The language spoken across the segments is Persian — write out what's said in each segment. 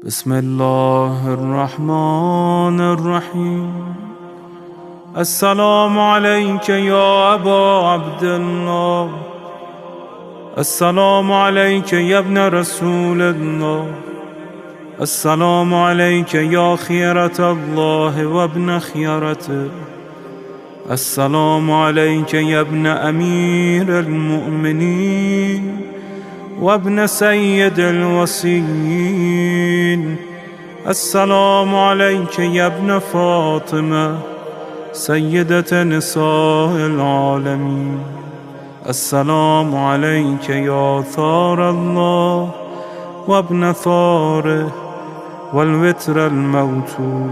بسم الله الرحمن الرحيم. السلام عليك يا أبا عبد الله، السلام عليك يا ابن رسول الله، السلام عليك يا خيرة الله وابن خيرته، السلام عليك يا ابن أمير المؤمنين وابن سيد الوصيين، السلام عليك يا ابن فاطمة سيدة نساء العالمين، السلام عليك يا ثار الله وابن ثاره والوتر الموتور،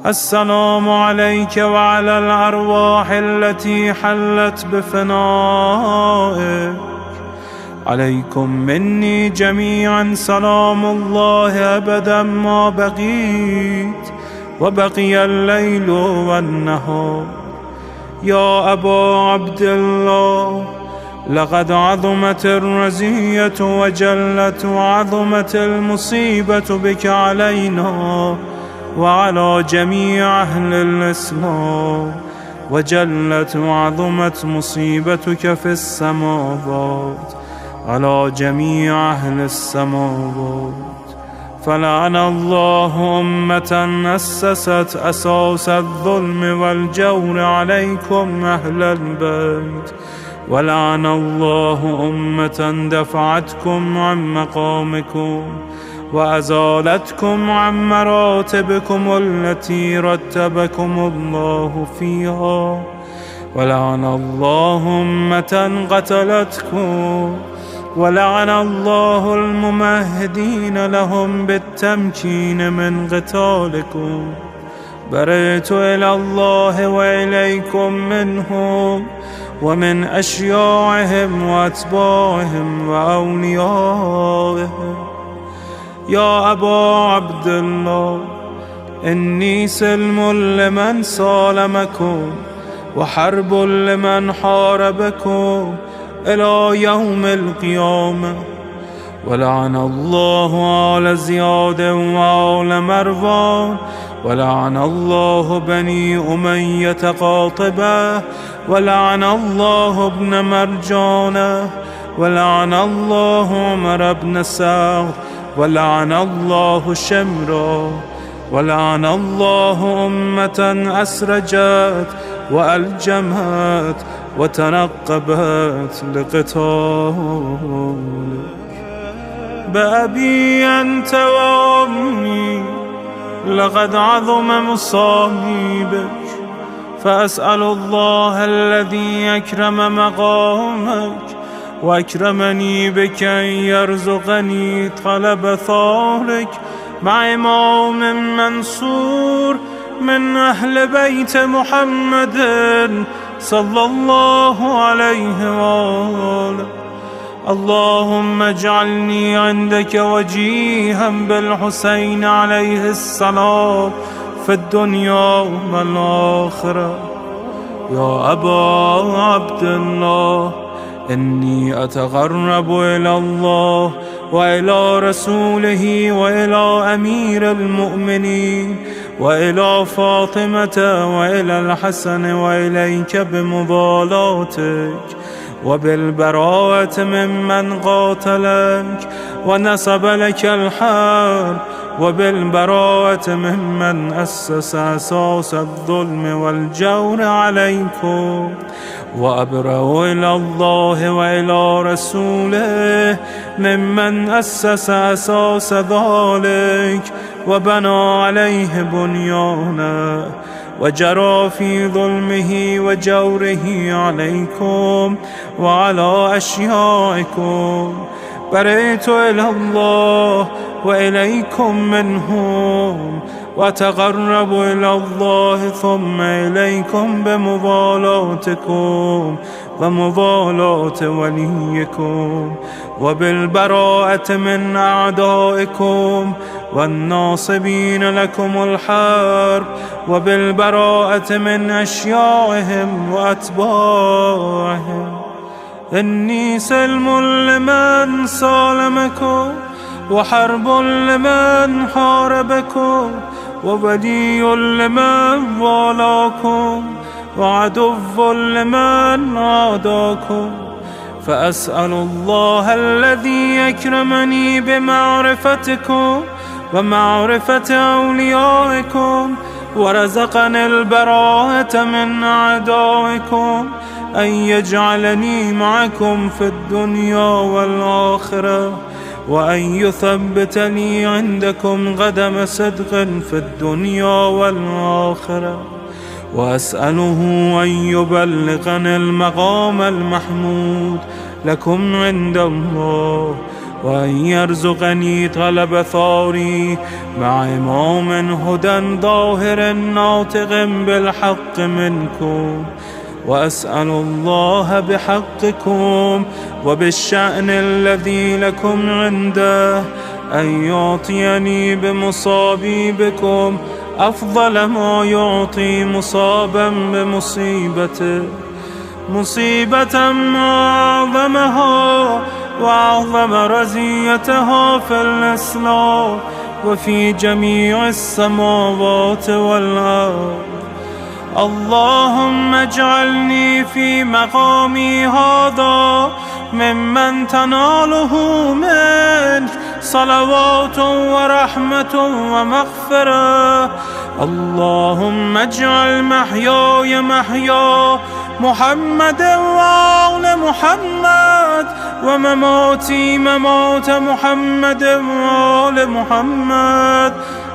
السلام عليك وعلى الأرواح التي حلت بفنائك، عليكم مني جميعا سلام الله أبدا ما بقيت وبقي الليل والنهار. يا أبا عبد الله، لقد عظمت الرزية وجلت وعظمت المصيبة بك علينا وعلى جميع أهل الإسلام، وجلت وعظمت مصيبتك في السماوات على جميع أهل السماوات. فلعن الله أمة أسست أساس الظلم والجور عليكم أهل البيت، ولعن الله أمة دفعتكم عن مقامكم وأزالتكم عن مراتبكم التي رتبكم الله فيها، ولعن الله أمة قتلتكم، ولعن الله الممهدين لهم بالتمكين من قتالكم. برئت إلى الله وإليكم منهم ومن أشياعهم وأتباعهم وأوليائهم. يا أبا عبد الله، إني سلم لمن سالمكم وحرب لمن حاربكم إلى يوم القيامة. ولعن الله آل زياد وآل مروان، ولعن الله بني أمية قاطبة، ولعن الله ابن مرجانة، ولعن الله عمر بن سعد، ولعن الله شمرا، ولعن الله أمة أسرجت وألجمت وتنقبت لقتالك. بأبي أنت وأمي، لقد عظم مصائبك، فأسأل الله الذي أكرم مقامك وأكرمني بك أن يرزقني طلب ثارك مع إمام منصور من أهل بيت محمد صلى الله عليه وآله. اللهم اجعلني عندك وجيها بالحسين عليه السلام في الدنيا والآخرة. يا أبا عبد الله، إني أتقرب إلى الله وإلى رسوله وإلى أمير المؤمنين وإلى فاطمة وإلى الحسن وإليك بمضالاتك وبالبراءة ممن قاتلك ونسب لك الحرب، وبالبراءة ممن أسس أساس الظلم والجور عليكم. وأبرأ إلى الله وإلى رسوله ممن أسس أساس ذلك وبنى عليه بنيانه وجرى في ظلمه وجوره عليكم وعلى أشيائكم. برئت إلى الله وإليكم منهم، وتقرب إلى الله ثم إليكم بمضالاتكم ومضالاة وليكم، وبالبراءة من أعدائكم والناصبين لكم الحرب، وبالبراءة من أشياعهم وأتباعهم. إني سلم لمن سالمكم، وحرب لمن حاربكم، وولي لمن والاكم، وعدو لمن عاداكم. فأسأل الله الذي يكرمني بمعرفتكم ومعرفة أوليائكم، ورزقني البراءة من أعدائكم، أن يجعلني معكم في الدنيا والآخرة، وأن يثبتني عندكم قدم صدق في الدنيا والآخرة. وأسأله أن يبلغني المقام المحمود لكم عند الله، وأن يرزقني طلب ثاري مع إمام هدى ظاهر ناطق بالحق منكم. وأسأل الله بحقكم وبالشأن الذي لكم عنده أن يعطيني بمصابي بكم أفضل ما يعطي مصابا بمصيبته، مصيبة أعظمها وأعظم رزيتها في الإسلام وفي جميع السماوات والأرض. اللهم اجعلني في مقامي هذا ممن تناله منك صلوات ورحمة ومغفرة. اللهم اجعل محياي محيا محمد وآل محمد، ومماتي ممات محمد وآل محمد.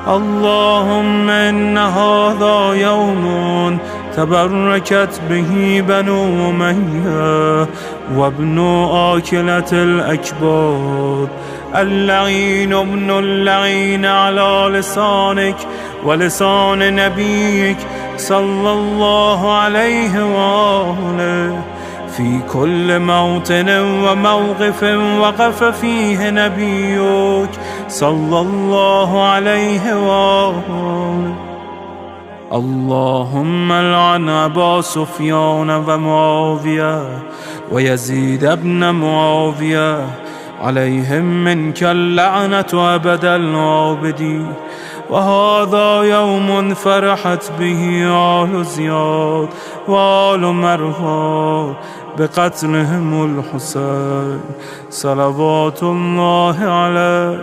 اللهم إن هذا يوم تبركت به بنو أمية وابن آكلة الأكباد، اللعين ابن اللعين على لسانك ولسان نبيك صلى الله عليه وآله، في كل موطن وموقف وقف فيه نبيك صلى الله عليه وآله. اللهم لعن أبا سفيان ومعاوية ويزيد بن معاوية، عليهم منك اللعنة أبد العابدين. وهذا يوم فرحت به آل زياد وآل مروان بقتلهم الحسين صلوات الله عليه.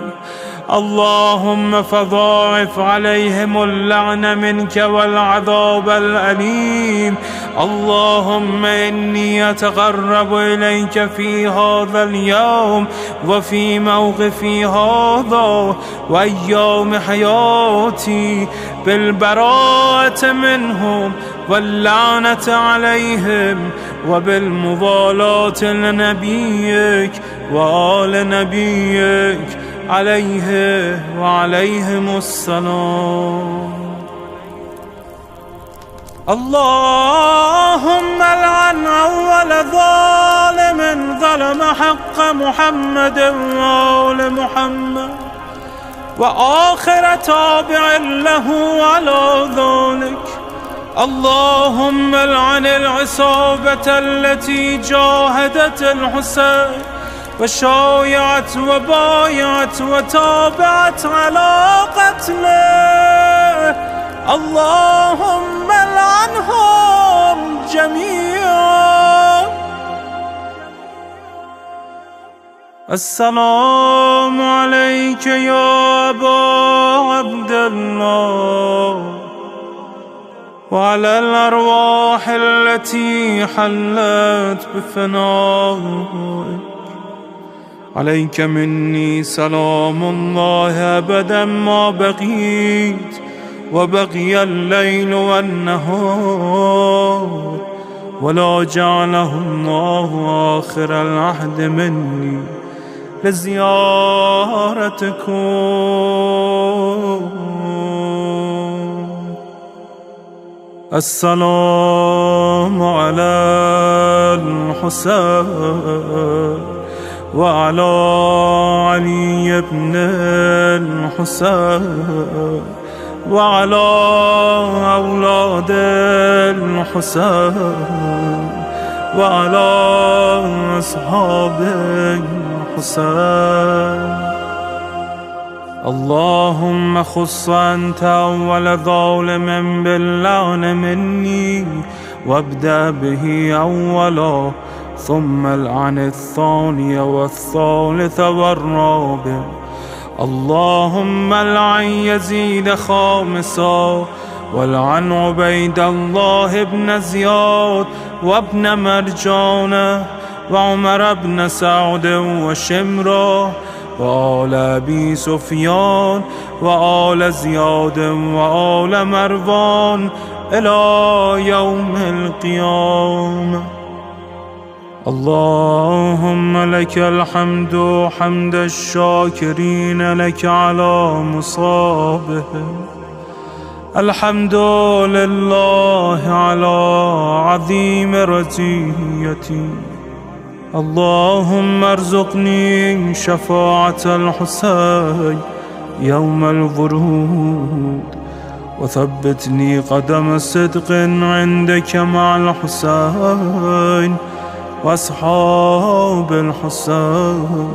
اللهم فضاعف عليهم اللعن منك والعذاب الأليم. اللهم إني أتقرب إليك في هذا اليوم وفي موقفي هذا وأيام حياتي بالبراءة منهم واللعنة عليهم، وبالموالاة لنبيك وآل نبيك عليه وعليهم السلام. اللهم لعن أول ظالم ظلم حق محمد وآل محمد، وآخر تابع له على ذلك. اللهم لعن العصابة التي جاهدت الحسين وشايعت وبايعت وتابعت على قتله. اللهم لعنهم جميعا. السلام عليك يا أبا عبد الله، وعلى الأرواح التي حلت بفنائك. عليك مني سلام الله أبدا ما بقيت وبقي الليل والنهار، ولا جعله الله آخر العهد مني لزيارتكم. السلام على الحسين وعلى علي بن الحسين وعلى أولاد الحسين وعلى أصحاب الحسين. اللهم خص أنت أول ظالم باللعن مني وابدأ به أولا، ثم العن الثاني والثالث والرابع. اللهم العن يزيد خامسا، والعن عبيد الله بن زياد وابن مرجان وعمر بن سعد وشمرة وآل أبي سفيان وآل زياد وآل مروان إلى يوم القيامة. اللهم لك الحمد حمد الشاكرين لك على مصابهم. الحمد لله على عظيم رزيتي. اللهم ارزقني شفاعة الحسين يوم الورود، وثبتني قدم صدق عندك مع الحسين وأصحاب الحسين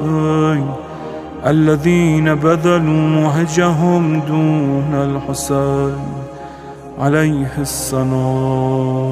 الذين بذلوا مهجهم دون الحسين عليه السلام.